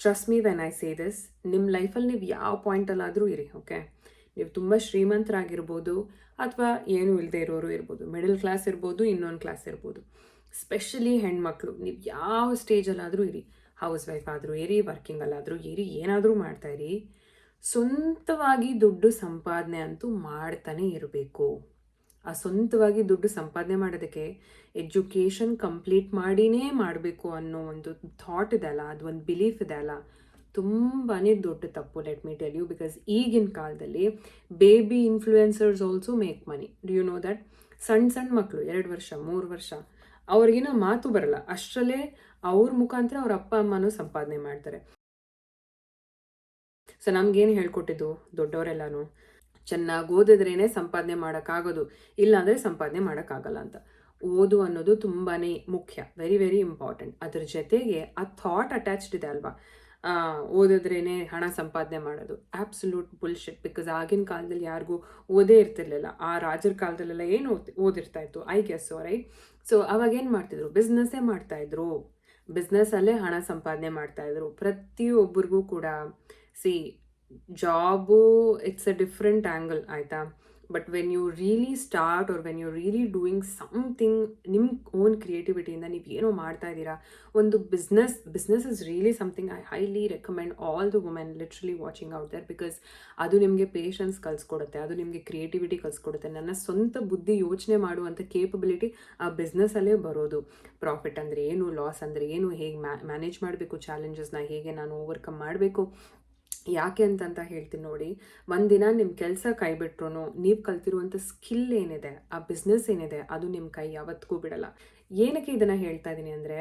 Trust me when I say this, ನಿಮ್ಮ ಲೈಫಲ್ಲಿ ನೀವು ಯಾವ ಪಾಯಿಂಟಲ್ಲಾದರೂ ಇರಿ, ಓಕೆ? ನೀವು ತುಂಬ ಶ್ರೀಮಂತರಾಗಿರ್ಬೋದು ಅಥವಾ ಏನೂ ಇಲ್ಲದೆ ಇರೋರು ಇರ್ಬೋದು, ಮಿಡಲ್ ಕ್ಲಾಸ್ ಇರ್ಬೋದು, ಇನ್ನೊಂದು ಕ್ಲಾಸ್ ಇರ್ಬೋದು. ಸ್ಪೆಷಲಿ ಹೆಣ್ಮಕ್ಳು, ನೀವು ಯಾವ ಸ್ಟೇಜಲ್ಲಾದರೂ ಇರಿ, ಹೌಸ್ ವೈಫ್ ಆದರೂ ಇರಿ, ವರ್ಕಿಂಗಲ್ಲಾದರೂ ಇರಿ, ಏನಾದರೂ ಮಾಡ್ತಾಯಿರಿ, ಸ್ವಂತವಾಗಿ ದುಡ್ಡು ಸಂಪಾದನೆ ಅಂತೂ ಮಾಡ್ತಾನೆ ಇರಬೇಕು. ಆ ಸ್ವಂತವಾಗಿ ದುಡ್ಡು ಸಂಪಾದನೆ ಮಾಡೋದಕ್ಕೆ ಎಜುಕೇಷನ್ ಕಂಪ್ಲೀಟ್ ಮಾಡಿನೇ ಮಾಡಬೇಕು ಅನ್ನೋ ಒಂದು ಥಾಟ್ ಇದೆ ಅಲ್ಲ, ಅದು ಒಂದು ಬಿಲೀಫ್ ಇದೆ ಅಲ್ಲ, ತುಂಬಾ ದೊಡ್ಡ ತಪ್ಪು. Let me tell you, because ಈಗಿನ ಕಾಲದಲ್ಲಿ baby influencers also make money. Do you know that? ಸಣ್ಣ ಮಕ್ಕಳು 2 ವರ್ಷ 3 ವರ್ಷ ಅವ್ರಿಗಿನ ಮಾತು ಬರಲ್ಲ, ಅಷ್ಟರಲ್ಲೇ ಅವ್ರ ಮುಖಾಂತರ ಅವ್ರ ಅಪ್ಪ ಅಮ್ಮನೂ ಸಂಪಾದನೆ ಮಾಡ್ತಾರೆ. ಸೊ ನಮ್ಗೇನು ಹೇಳ್ಕೊಟ್ಟಿದ್ದು ದೊಡ್ಡವರೆಲ್ಲನೂ, ಚೆನ್ನಾಗಿ ಓದಿದ್ರೇ ಸಂಪಾದನೆ ಮಾಡೋಕ್ಕಾಗೋದು, ಇಲ್ಲಾಂದರೆ ಸಂಪಾದನೆ ಮಾಡೋಕ್ಕಾಗಲ್ಲ ಅಂತ. ಓದು ಅನ್ನೋದು ತುಂಬಾ ಮುಖ್ಯ, ವೆರಿ ವೆರಿ ಇಂಪಾರ್ಟೆಂಟ್. ಅದ್ರ ಜೊತೆಗೆ ಆ ಥಾಟ್ ಅಟ್ಯಾಚ್ಡ್ ಇದೆ ಅಲ್ವಾ, ಓದಿದ್ರೇ ಹಣ ಸಂಪಾದನೆ ಮಾಡೋದು, ಆ್ಯಬ್ಸಲ್ಯೂಟ್ ಬುಲ್ಶಿಟ್. ಬಿಕಾಸ್ ಆಗಿನ ಕಾಲದಲ್ಲಿ ಯಾರಿಗೂ ಓದೇ ಇರ್ತಿರ್ಲಿಲ್ಲ. ಆ ರಾಜರ ಕಾಲದಲ್ಲೆಲ್ಲ ಏನು ಓದಿರ್ತಾ ಇತ್ತು, ಐ ಗೆಸ್ಸು, ರೈಟ್? ಸೊ ಅವಾಗೇನು ಮಾಡ್ತಿದ್ರು, ಬಿಸ್ನೆಸ್ಸೇ ಮಾಡ್ತಾಯಿದ್ರು, ಬಿಸ್ನೆಸ್ಸಲ್ಲೇ ಹಣ ಸಂಪಾದನೆ ಮಾಡ್ತಾಯಿದ್ರು ಪ್ರತಿಯೊಬ್ಬರಿಗೂ ಕೂಡ. See, job it's a different angle, ಆಯಿತಾ? But when you really start are when you really doing something, ನಿಮ್ಮ ಓನ್ ಕ್ರಿಯೇಟಿವಿಟಿಯಿಂದ ನೀವು ಏನೋ ಮಾಡ್ತಾ ಇದ್ದೀರಾ, ಒಂದು business is really something I highly recommend all the women literally watching out there. Because ಅದು ನಿಮಗೆ ಪೇಷನ್ಸ್ ಕಲಿಸ್ಕೊಡುತ್ತೆ, ಅದು ನಿಮಗೆ ಕ್ರಿಯೇಟಿವಿಟಿ ಕಲಿಸ್ಕೊಡುತ್ತೆ. ನನ್ನ ಸ್ವಂತ ಬುದ್ಧಿ ಯೋಚನೆ ಮಾಡುವಂಥ ಕೇಪಬಿಲಿಟಿ ಆ ಬಿಸ್ನೆಸ್ಸಲ್ಲೇ ಬರೋದು. ಪ್ರಾಫಿಟ್ ಅಂದರೆ ಏನು, ಲಾಸ್ ಅಂದರೆ ಏನು, ಹೇಗೆ ಮ್ಯಾನೇಜ್ ಮಾಡಬೇಕು, ಚಾಲೆಂಜಸ್ನ ಹೇಗೆ ನಾನು ಓವರ್ಕಮ್ ಮಾಡಬೇಕು. ಯಾಕೆ ಅಂತಂತ ಹೇಳ್ತೀನಿ ನೋಡಿ. ಒಂದಿನ ನಿಮ್ಮ ಕೆಲಸ ಕೈ ಬಿಟ್ರು ನೀವು ಕಲ್ತಿರುವಂಥ ಸ್ಕಿಲ್ ಏನಿದೆ, ಆ ಬಿಸ್ನೆಸ್ ಏನಿದೆ, ಅದು ನಿಮ್ಮ ಕೈ ಯಾವತ್ತಿಗೂ ಬಿಡಲ್ಲ. ಏನಕ್ಕೆ ಇದನ್ನು ಹೇಳ್ತಾ ಇದ್ದೀನಿ ಅಂದರೆ,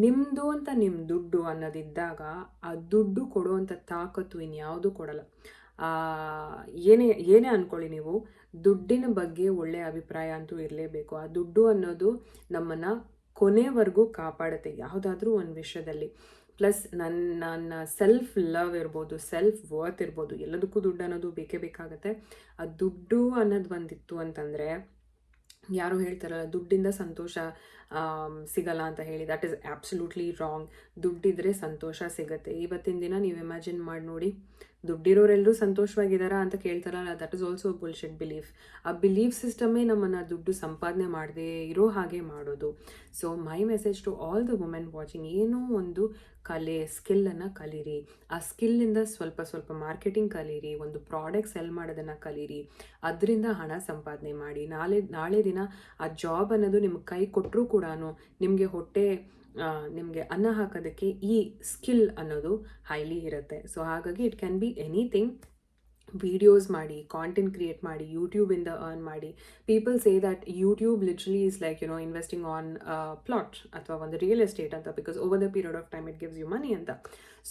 ನಿಮ್ಮದು ಅಂತ ನಿಮ್ಮ ದುಡ್ಡು ಅನ್ನೋದಿದ್ದಾಗ ಆ ದುಡ್ಡು ಕೊಡುವಂಥ ತಾಕತ್ತು ಇನ್ಯಾವುದೂ ಕೊಡಲ್ಲ. ಏನೇ ಅಂದ್ಕೊಳ್ಳಿ ನೀವು, ದುಡ್ಡಿನ ಬಗ್ಗೆ ಒಳ್ಳೆಯ ಅಭಿಪ್ರಾಯ ಅಂತೂ ಇರಲೇಬೇಕು. ಆ ದುಡ್ಡು ಅನ್ನೋದು ನಮ್ಮನ್ನು ಕೊನೆವರೆಗೂ ಕಾಪಾಡುತ್ತೆ ಯಾವುದಾದ್ರೂ ಒಂದು ವಿಷಯದಲ್ಲಿ. ಪ್ಲಸ್ ನನ್ನ ಸೆಲ್ಫ್ ಲವ್ ಇರ್ಬೋದು, ಸೆಲ್ಫ್ ವರ್ತ್ ಇರ್ಬೋದು, ಎಲ್ಲದಕ್ಕೂ ದುಡ್ಡು ಅನ್ನೋದು ಬೇಕೇ ಬೇಕಾಗುತ್ತೆ. ಆ ದುಡ್ಡು ಅನ್ನೋದು ಬಂದಿತ್ತು ಅಂತಂದರೆ, ಯಾರು ಹೇಳ್ತಾರಲ್ಲ ದುಡ್ಡಿಂದ ಸಂತೋಷ ಸಿಗಲ್ಲ ಅಂತ ಹೇಳಿ, ದಟ್ ಈಸ್ ಆ್ಯಬ್ಸಲ್ಯೂಟ್ಲಿ ರಾಂಗ್. ದುಡ್ಡಿದ್ರೆ ಸಂತೋಷ ಸಿಗುತ್ತೆ. ಇವತ್ತಿನ ದಿನ ನೀವು ಇಮ್ಯಾಜಿನ್ ಮಾಡಿ ನೋಡಿ, ದುಡ್ಡಿರೋರೆಲ್ಲರೂ ಸಂತೋಷವಾಗಿದ್ದಾರಾ ಅಂತ ಕೇಳ್ತಾರಲ್ಲ, that is also bullshit belief. ಆ ಬಿಲೀಫ್ ಸಿಸ್ಟಮೇ ನಮ್ಮನ್ನು ದುಡ್ಡು ಸಂಪಾದನೆ ಮಾಡದೆ ಇರೋ ಹಾಗೆ ಮಾಡೋದು. So my message to all the women watching, ಏನೋ ಒಂದು ಕಲೆ, ಸ್ಕಿಲ್ಲನ್ನು ಕಲೀರಿ. ಆ ಸ್ಕಿಲ್ಲಿಂದ ಸ್ವಲ್ಪ ಮಾರ್ಕೆಟಿಂಗ್ ಕಲೀರಿ, ಒಂದು ಪ್ರಾಡಕ್ಟ್ ಸೆಲ್ ಮಾಡೋದನ್ನು ಕಲೀರಿ, ಅದರಿಂದ ಹಣ ಸಂಪಾದನೆ ಮಾಡಿ. ನಾಳೆ ದಿನ ಆ ಜಾಬ್ ಅನ್ನೋದು ನಿಮ್ಗೆ ಕೈ ಕೊಟ್ಟರೂ ಕೂಡ ನಿಮಗೆ ಅನ್ನ ಹಾಕೋದಕ್ಕೆ ಈ ಸ್ಕಿಲ್ ಅನ್ನೋದು ಹೈಲಿ ಇರುತ್ತೆ. ಸೊ ಹಾಗಾಗಿ it can be anything. Videos ಮಾಡಿ, ಕಾಂಟೆಂಟ್ ಕ್ರಿಯೇಟ್ ಮಾಡಿ, ಯೂಟ್ಯೂಬಿಂದ ಅರ್ನ್ ಮಾಡಿ. People say that YouTube literally is like investing on plot ಅಥವಾ ಒಂದು ರಿಯಲ್ ಎಸ್ಟೇಟ್ ಅಂತ, because over the period of time it gives you money ಅಂತ.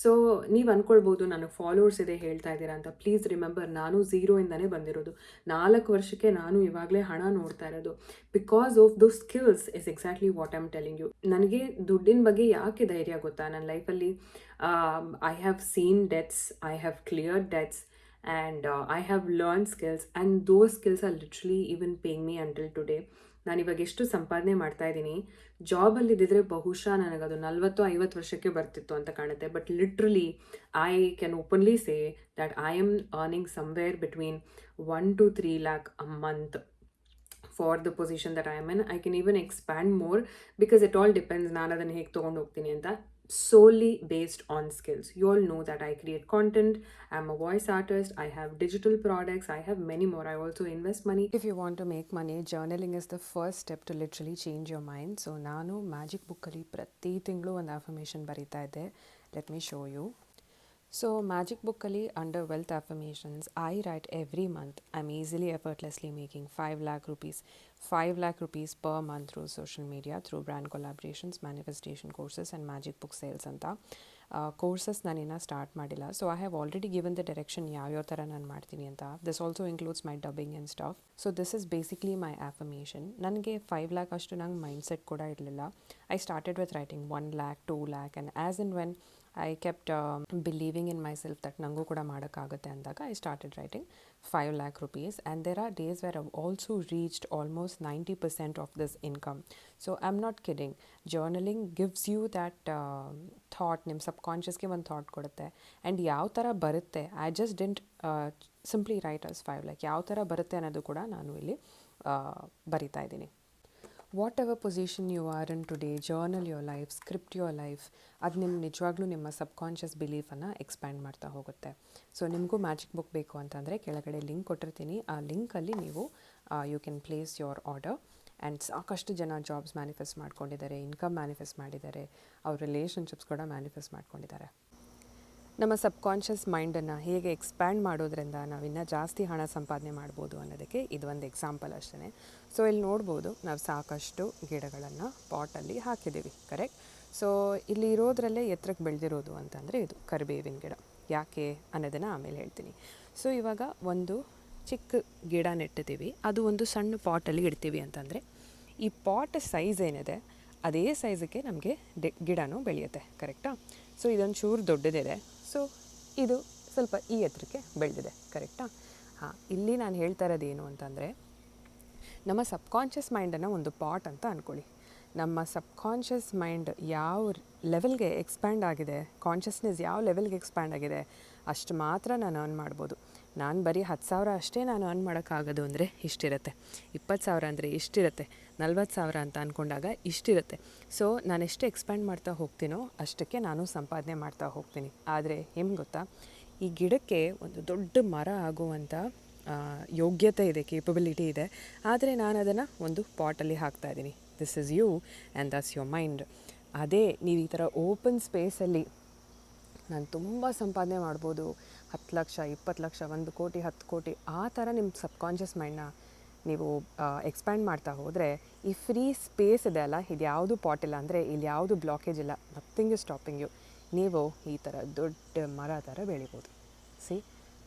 So ನೀವು ಅಂದ್ಕೊಳ್ಬೋದು ನನಗೆ ಫಾಲೋವರ್ಸ್ ಇದೆ ಹೇಳ್ತಾ ಇದ್ದೀರಾ ಅಂತ. ಪ್ಲೀಸ್ ರಿಮೆಂಬರ್, ನಾನು ಝೀರೋಯಿಂದನೇ ಬಂದಿರೋದು. 4 ವರ್ಷಕ್ಕೆ ನಾನು ಇವಾಗಲೇ ಹಣ ನೋಡ್ತಾ ಇರೋದು. Because of those skills is exactly what I am telling you. ನನಗೆ ದುಡ್ಡಿನ ಬಗ್ಗೆ ಯಾಕೆ ಧೈರ್ಯ ಗೊತ್ತಾ, ನನ್ನ ಲೈಫಲ್ಲಿ I have seen debts, I have cleared debts, and I have learned skills, and those skills are literally even paying me until today. ನಾನು ಇವಾಗ ಎಷ್ಟು ಸಂಪಾದನೆ ಮಾಡ್ತಾ ಇದ್ದೀನಿ, ಜಾಬಲ್ಲಿ ಇದ್ದಿದ್ರೆ ಬಹುಶಃ ನನಗದು 40-50 ವರ್ಷಕ್ಕೆ ಬರ್ತಿತ್ತು ಅಂತ ಕಾಣುತ್ತೆ. But literally I can openly say that I am earning somewhere between 1 to 3 lakh a month for the position that I am in. I can even expand more because it all depends ನಾನು ಅದನ್ನು ಹೇಗೆ ತೊಗೊಂಡು ಹೋಗ್ತೀನಿ ಅಂತ. Solely based on skills. You all know that I create content, I'm a voice artist, I have digital products, I have many more. I also invest money. If you want to make money, journaling is the first step to literally change your mind. So ನಾನು magic ಬುಕ್ಕಲ್ಲಿ ಪ್ರತಿ ತಿಂಗಳು ಒಂದು affirmation ಬರೀತಾ ಇದ್ದೆ. Let me show you. So Magic Bookali, under Wealth Affirmations, I write every month. I'm easily, effortlessly making 5 lakh rupees. 5 lakh rupees per month through social media, through brand collaborations, manifestation courses and magic book sales anta. Courses nanina start madilla. So I have already given the direction ಯಾವ ಥರ ನಾನು ಮಾಡ್ತೀನಿ ಅಂತ. This also includes my dubbing and stuff. So this is basically my affirmation. ನನಗೆ 5 lakh ಅಷ್ಟು ನಂಗೆ mindset ಕೂಡ ಇರಲಿಲ್ಲ. I started with writing 1 lakh, 2 lakh, and as and when I kept believing in myself that nangu kuda madakagutte andaga I started writing 5 lakh rupees, and there are days where I've also reached almost 90% of this income. So I'm not kidding. Journaling gives you that thought, ನಿಮ್ಮ ಸಬ್ಕಾನ್ಷಿಯಸ್ಗೆ ಒಂದು thought ಕೊಡುತ್ತೆ. And ಯಾವ ಥರ ಬರುತ್ತೆ, I just didn't simply right us 5 lakh. ಯಾವ ಥರ ಬರುತ್ತೆ ಅನ್ನೋದು ಕೂಡ ನಾನು ಇಲ್ಲಿ ಬರಿತಾ ಇದ್ದೀನಿ. Whatever position you are in today, journal your life, script your life, ಅದು ನಿಮ್ಮ ನಿಜವಾಗ್ಲೂ ನಿಮ್ಮ ಸಬ್ಕಾನ್ಷಿಯಸ್ ಬಿಲೀಫನ್ನು ಎಕ್ಸ್ಪ್ಯಾಂಡ್ ಮಾಡ್ತಾ ಹೋಗುತ್ತೆ. ಸೊ ನಿಮಗೂ ಮ್ಯಾಜಿಕ್ ಬುಕ್ ಬೇಕು ಅಂತಂದರೆ ಕೆಳಗಡೆ ಲಿಂಕ್ ಕೊಟ್ಟಿರ್ತೀನಿ. ಆ ಲಿಂಕಲ್ಲಿ ನೀವು you can place your order. And ಸಾಕಷ್ಟು ಜನ ಜಾಬ್ಸ್ ಮ್ಯಾನಿಫೆಸ್ಟ್ ಮಾಡ್ಕೊಂಡಿದ್ದಾರೆ, ಇನ್ಕಮ್ ಮ್ಯಾನಿಫೆಸ್ಟ್ ಮಾಡಿದ್ದಾರೆ, ಅವ್ರ ರಿಲೇಷನ್ಶಿಪ್ಸ್ ಕೂಡ ಮ್ಯಾನಿಫೆಸ್ಟ್ ಮಾಡ್ಕೊಂಡಿದ್ದಾರೆ. ನಮ್ಮ ಸಬ್ಕಾನ್ಷಿಯಸ್ ಮೈಂಡನ್ನು ಹೇಗೆ ಎಕ್ಸ್ಪ್ಯಾಂಡ್ ಮಾಡೋದ್ರಿಂದ ನಾವು ಇನ್ನೂ ಜಾಸ್ತಿ ಹಣ ಸಂಪಾದನೆ ಮಾಡ್ಬೋದು ಅನ್ನೋದಕ್ಕೆ ಇದು ಒಂದು ಎಕ್ಸಾಂಪಲ್ ಅಷ್ಟೇ. ಸೊ ಇಲ್ಲಿ ನೋಡ್ಬೋದು, ನಾವು ಸಾಕಷ್ಟು ಗಿಡಗಳನ್ನು ಪಾಟಲ್ಲಿ ಹಾಕಿದ್ದೀವಿ, ಕರೆಕ್ಟ್. ಸೊ ಇಲ್ಲಿ ಇರೋದ್ರಲ್ಲೇ ಎತ್ತರಕ್ಕೆ ಬೆಳೆದಿರೋದು ಅಂತಂದರೆ ಇದು ಕರಿಬೇವಿನ ಗಿಡ. ಯಾಕೆ ಅನ್ನೋದನ್ನು ಆಮೇಲೆ ಹೇಳ್ತೀನಿ. ಸೊ ಇವಾಗ ಒಂದು ಚಿಕ್ಕ ಗಿಡ ನೆಟ್ಟಿದ್ದೀವಿ, ಅದು ಒಂದು ಸಣ್ಣ ಪಾಟಲ್ಲಿ ಇಡ್ತೀವಿ ಅಂತಂದರೆ ಈ ಪಾಟ್ ಸೈಜ್ ಏನಿದೆ ಅದೇ ಸೈಜಿಗೆ ನಮಗೆ ಗಿಡನೂ ಬೆಳೆಯುತ್ತೆ, ಕರೆಕ್ಟಾ. ಸೊ ಇದೊಂದು ಚೂರು ದೊಡ್ಡದಿದೆ, ಸೊ ಇದು ಸ್ವಲ್ಪ ಈ ಎತ್ತರಕ್ಕೆ ಬೆಳೆದಿದೆ, ಕರೆಕ್ಟಾ. ಹಾಂ, ಇಲ್ಲಿ ನಾನು ಹೇಳ್ತಾ ಇರೋದೇನು ಅಂತಂದರೆ, ನಮ್ಮ ಸಬ್ಕಾನ್ಷಿಯಸ್ ಮೈಂಡನ್ನು ಒಂದು ಪಾಟ್ ಅಂತ ಅಂದ್ಕೊಳ್ಳಿ. ನಮ್ಮ ಸಬ್ಕಾನ್ಷಿಯಸ್ ಮೈಂಡ್ ಯಾವ ಲೆವೆಲ್ಗೆ ಎಕ್ಸ್ಪ್ಯಾಂಡ್ ಆಗಿದೆ, ಕಾನ್ಷಿಯಸ್ನೆಸ್ ಯಾವ ಲೆವೆಲ್ಗೆ ಎಕ್ಸ್ಪ್ಯಾಂಡ್ ಆಗಿದೆ ಅಷ್ಟು ಮಾತ್ರ ನಾನು ಅರ್ನ್ ಮಾಡ್ಬೋದು. ನಾನು ಬರೀ 10,000 ಅಷ್ಟೇ ನಾನು ಅರ್ನ್ ಮಾಡೋಕ್ಕಾಗೋದು ಅಂದರೆ ಇಷ್ಟಿರುತ್ತೆ, 20,000 ಅಂದರೆ ಇಷ್ಟಿರುತ್ತೆ, 40,000 ಅಂತ ಅಂದ್ಕೊಂಡಾಗ ಇಷ್ಟಿರುತ್ತೆ. ಸೊ ನಾನು ಎಷ್ಟು ಎಕ್ಸ್ಪ್ಯಾಂಡ್ ಮಾಡ್ತಾ ಹೋಗ್ತೀನೋ ಅಷ್ಟಕ್ಕೆ ನಾನು ಸಂಪಾದನೆ ಮಾಡ್ತಾ ಹೋಗ್ತೀನಿ. ಆದರೆ ಏನು ಗೊತ್ತಾ, ಈ ಗಿಡಕ್ಕೆ ಒಂದು ದೊಡ್ಡ ಮರ ಆಗುವಂಥ ಯೋಗ್ಯತೆ ಇದೆ, ಕೇಪಬಿಲಿಟಿ ಇದೆ. ಆದರೆ ನಾನು ಅದನ್ನು ಒಂದು ಪಾಟಲ್ಲಿ ಹಾಕ್ತಾಯಿದ್ದೀನಿ. This is you and that's your mind. ಅದೇ ನೀವು ಈ ಥರ ಓಪನ್ ಸ್ಪೇಸಲ್ಲಿ ನಾನು ತುಂಬ ಸಂಪಾದನೆ ಮಾಡ್ಬೋದು, 10 ಲಕ್ಷ, 20 ಲಕ್ಷ, 1 ಕೋಟಿ, 10 ಕೋಟಿ, ಆ ಥರ ನಿಮ್ಮ ಸಬ್ಕಾನ್ಷಿಯಸ್ ಮೈಂಡ್ನ ನೀವು ಎಕ್ಸ್ಪ್ಯಾಂಡ್ ಮಾಡ್ತಾ ಹೋದರೆ, ಈ ಫ್ರೀ ಸ್ಪೇಸ್ ಇದೆ ಅಲ್ಲ, ಇದು ಯಾವುದು ಪಾಟ್ ಇಲ್ಲ ಅಂದರೆ ಇಲ್ಲಿ ಯಾವುದು ಬ್ಲಾಕೇಜ್ ಇಲ್ಲ, ನಥಿಂಗ್ ಇಸ್ ಸ್ಟಾಪಿಂಗ್ ಯು. ನೀವು ಈ ಥರ ದೊಡ್ಡ ಮರ ಥರ ಬೆಳಿಬೋದು. See,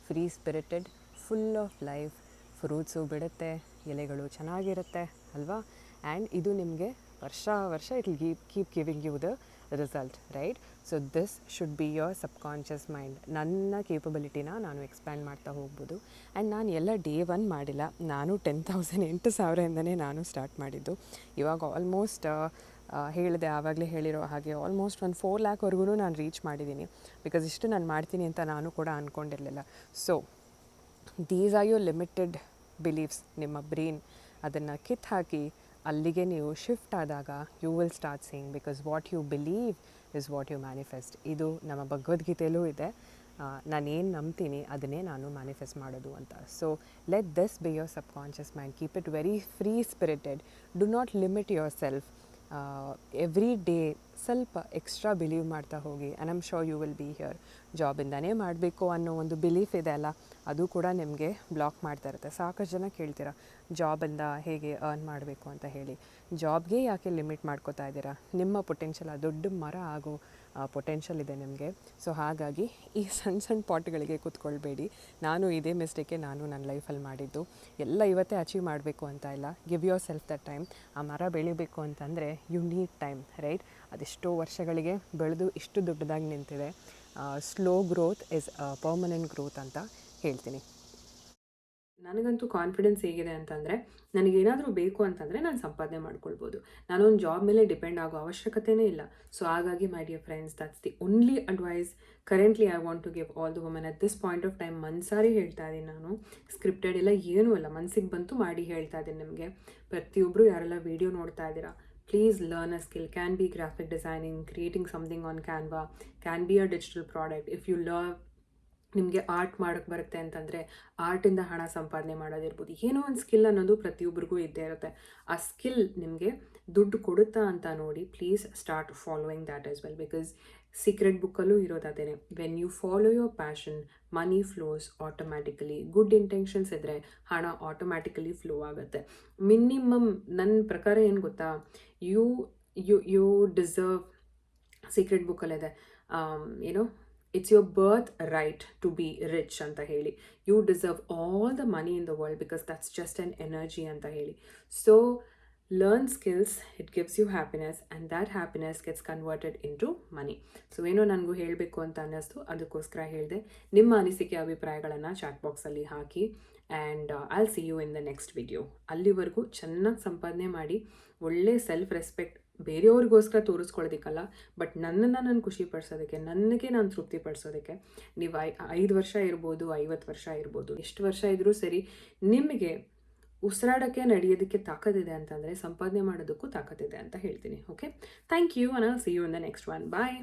free spirited, full of life, fruits ಬಿಡುತ್ತೆ, ಎಲೆಗಳು ಚೆನ್ನಾಗಿರುತ್ತೆ ಅಲ್ವಾ. ಆ್ಯಂಡ್ ಇದು ನಿಮಗೆ ವರ್ಷ ವರ್ಷ it will keep giving you the result, right. So this should be your subconscious mind. ನನ್ನ ಕೇಪಬಿಲಿಟಿನ ನಾನು ಎಕ್ಸ್ಪ್ಯಾಂಡ್ ಮಾಡ್ತಾ ಹೋಗ್ಬೋದು. ಆ್ಯಂಡ್ ನಾನು ಎಲ್ಲ ಡೇ 1 ಮಾಡಿಲ್ಲ, ನಾನು 10,000 8,000ಇಂದನೇ ನಾನು ಸ್ಟಾರ್ಟ್ ಮಾಡಿದ್ದು. ಇವಾಗ ಆಲ್ಮೋಸ್ಟ್ ಹೇಳಿದೆ, ಆವಾಗಲೇ ಹೇಳಿರೋ ಹಾಗೆ ಆಲ್ಮೋಸ್ಟ್ ಒಂದು 4 ಲ್ಯಾಕ್ವರೆಗೂ ನಾನು ರೀಚ್ ಮಾಡಿದ್ದೀನಿ. ಬಿಕಾಸ್ ಇಷ್ಟು ನಾನು ಮಾಡ್ತೀನಿ ಅಂತ ನಾನು ಕೂಡ ಅಂದ್ಕೊಂಡಿರಲಿಲ್ಲ. So these are your limited beliefs. ನಿಮ್ಮ ಬ್ರೈನ್ ಅದನ್ನು ಕಿತ್ತು ಹಾಕಿ ಅಲ್ಲಿಗೆ ನೀವು ಶಿಫ್ಟ್ ಆದಾಗ you will start seeing, because what you believe is what you manifest. ಇದು ನಮ್ಮ ಭಗವದ್ಗೀತೆಯಲ್ಲೂ ಇದೆ, ನಾನೇನು ನಂಬ್ತೀನಿ ಅದನ್ನೇ ನಾನು ಮ್ಯಾನಿಫೆಸ್ಟ್ ಮಾಡೋದು ಅಂತ. So let this be your subconscious mind. Keep it very free spirited. Do not limit yourself. Every day ಸ್ವಲ್ಪ extra believe ಮಾಡ್ತಾ ಹೋಗಿ, and I am sure you will be here. ಜಾಬಿಂದನೇ ಮಾಡಬೇಕು ಅನ್ನೋ ಒಂದು ಬಿಲೀಫ್ ಇದೆ ಅಲ್ಲ, ಅದು ಕೂಡ ನಿಮಗೆ ಬ್ಲಾಕ್ ಮಾಡ್ತಾ ಇರುತ್ತೆ. ಸಾಕಷ್ಟು ಜನ ಕೇಳ್ತೀರಾ ಜಾಬಿಂದ ಹೇಗೆ ಅರ್ನ್ ಮಾಡಬೇಕು ಅಂತ ಹೇಳಿ. ಜಾಬ್ಗೆ ಯಾಕೆ ಲಿಮಿಟ್ ಮಾಡ್ಕೋತಾ ಇದ್ದೀರಾ? ನಿಮ್ಮ ಪೊಟೆನ್ಷಿಯಲ್, ಆ ದೊಡ್ಡ ಮರ ಆಗೋ ಪೊಟೆನ್ಷಿಯಲ್ ಇದೆ ನಿಮಗೆ. ಸೊ ಹಾಗಾಗಿ ಈ ಸಣ್ಣ ಸಣ್ಣ ಪಾಟ್ಗಳಿಗೆ ಕೂತ್ಕೊಳ್ಬೇಡಿ. ನಾನು ಇದೇ ಮಿಸ್ಟೇಕೆ ನಾನು ನನ್ನ ಲೈಫಲ್ಲಿ ಮಾಡಿದ್ದು. ಎಲ್ಲ ಇವತ್ತೇ ಅಚೀವ್ ಮಾಡಬೇಕು ಅಂತ ಇಲ್ಲ. Give your self the time. ಆ ಮರ ಬೆಳಿಬೇಕು ಅಂತಂದರೆ ಯು ನೀಡ್ ಟೈಮ್, ರೈಟ್. ಅದೆಷ್ಟೋ ವರ್ಷಗಳಿಗೆ ಬೆಳೆದು ಇಷ್ಟು ದೊಡ್ಡದಾಗಿ ನಿಂತಿದೆ. Slow growth is permanent growth ಅಂತ ಹೇಳ್ತೀನಿ. ನನಗಂತೂ ಕಾನ್ಫಿಡೆನ್ಸ್ ಹೇಗಿದೆ ಅಂತಂದರೆ, ನನಗೇನಾದರೂ ಬೇಕು ಅಂತಂದರೆ ನಾನು ಸಂಪಾದನೆ ಮಾಡ್ಕೊಳ್ಬೋದು. ನಾನೊಂದು ಜಾಬ್ ಮೇಲೆ ಡಿಪೆಂಡ್ ಆಗೋ ಅವಶ್ಯಕತೆಯೇ ಇಲ್ಲ. ಸೊ ಹಾಗಾಗಿ my dear friends, that's the only advice currently I want to give all the women at this point of time. ಮನ್ಸಾರಿ ಹೇಳ್ತಾ ಇದ್ದೀನಿ ನಾನು, ಸ್ಕ್ರಿಪ್ಟೆಡ್ ಎಲ್ಲ ಏನೂ ಇಲ್ಲ, ಮನ್ಸಿಗೆ ಬಂತು ಮಾಡಿ ಹೇಳ್ತಾ ಇದ್ದೀನಿ ನಿಮಗೆ. ಪ್ರತಿಯೊಬ್ಬರು ಯಾರೆಲ್ಲ ವೀಡಿಯೋ ನೋಡ್ತಾ ಇದ್ದೀರಾ, please learn a skill. Can be graphic designing, creating something on Canva, can be a digital product. If you love, ನಿಮಗೆ ಆರ್ಟ್ ಮಾಡೋಕ್ಕೆ ಬರುತ್ತೆ ಅಂತಂದರೆ ಆರ್ಟಿಂದ ಹಣ ಸಂಪಾದನೆ ಮಾಡೋದಿರ್ಬೋದು. ಏನೋ ಒಂದು ಸ್ಕಿಲ್ ಅನ್ನೋದು ಪ್ರತಿಯೊಬ್ಬರಿಗೂ ಇದ್ದೇ ಇರುತ್ತೆ. ಆ ಸ್ಕಿಲ್ ನಿಮಗೆ ದುಡ್ಡು ಕೊಡುತ್ತಾ ಅಂತ ನೋಡಿ please start following that as well. Because secret ಬುಕ್ಕಲ್ಲೂ ಇರೋದು ಅದೇನೆ, when you follow your passion money flows automatically. Good intentions ಇದ್ದರೆ ಹಣ ಆಟೋಮ್ಯಾಟಿಕಲಿ ಫ್ಲೋ ಆಗುತ್ತೆ. ಮಿನಿಮಮ್ ನನ್ನ ಪ್ರಕಾರ ಏನು ಗೊತ್ತಾ, you you you deserve, secret ಬುಕ್ಕಲ್ಲಿದೆ ಏನೋ, it's your birth right to be rich ಅಂತ ಹೇಳಿ. You deserve all the money in the world because that's just on energy ಅಂತ ಹೇಳಿ. So learn skills, it gives you happiness, and that happiness gets converted into money. So ಏನೋ ನನಗೂ ಹೇಳಬೇಕು ಅಂತ ಅನ್ನಿಸ್ತು, ಅದಕ್ಕೋಸ್ಕರ ಹೇಳಿದೆ. ನಿಮ್ಮ ಅನಿಸಿಕೆ ಅಭಿಪ್ರಾಯಗಳನ್ನು ಚಾಟ್ ಬಾಕ್ಸಲ್ಲಿ ಹಾಕಿ, and I'll see you in the next video. ಅಲ್ಲಿವರೆಗೂ ಚೆನ್ನಾಗಿ ಸಂಪಾದನೆ ಮಾಡಿ, ಒಳ್ಳೆ ಸೆಲ್ಫ್ ರೆಸ್ಪೆಕ್ಟ್, ಬೇರೆಯವ್ರಿಗೋಸ್ಕರ ತೋರಿಸ್ಕೊಳ್ಳೋದಕ್ಕಲ್ಲ, ಬಟ್ ನನ್ನನ್ನು ನಾನು ಖುಷಿ ಪಡಿಸೋದಕ್ಕೆ, ನನಗೆ ನಾನು ತೃಪ್ತಿ ಪಡಿಸೋದಕ್ಕೆ. ನೀವು 5 ವರ್ಷ ಇರ್ಬೋದು, 50 ವರ್ಷ ಇರ್ಬೋದು, ಎಷ್ಟು ವರ್ಷ ಇದ್ರೂ ಸರಿ, ನಿಮಗೆ ಉಸಿರಾಡೋಕ್ಕೆ ನಡೆಯೋದಕ್ಕೆ ತಾಕತ್ತಿದೆ ಅಂತಂದರೆ ಸಂಪಾದನೆ ಮಾಡೋದಕ್ಕೂ ತಾಕತ್ತಿದೆ ಅಂತ ಹೇಳ್ತೀನಿ. ಓಕೆ, ಥ್ಯಾಂಕ್ ಯು, ಅನ್ನ see you in the next one. Bye.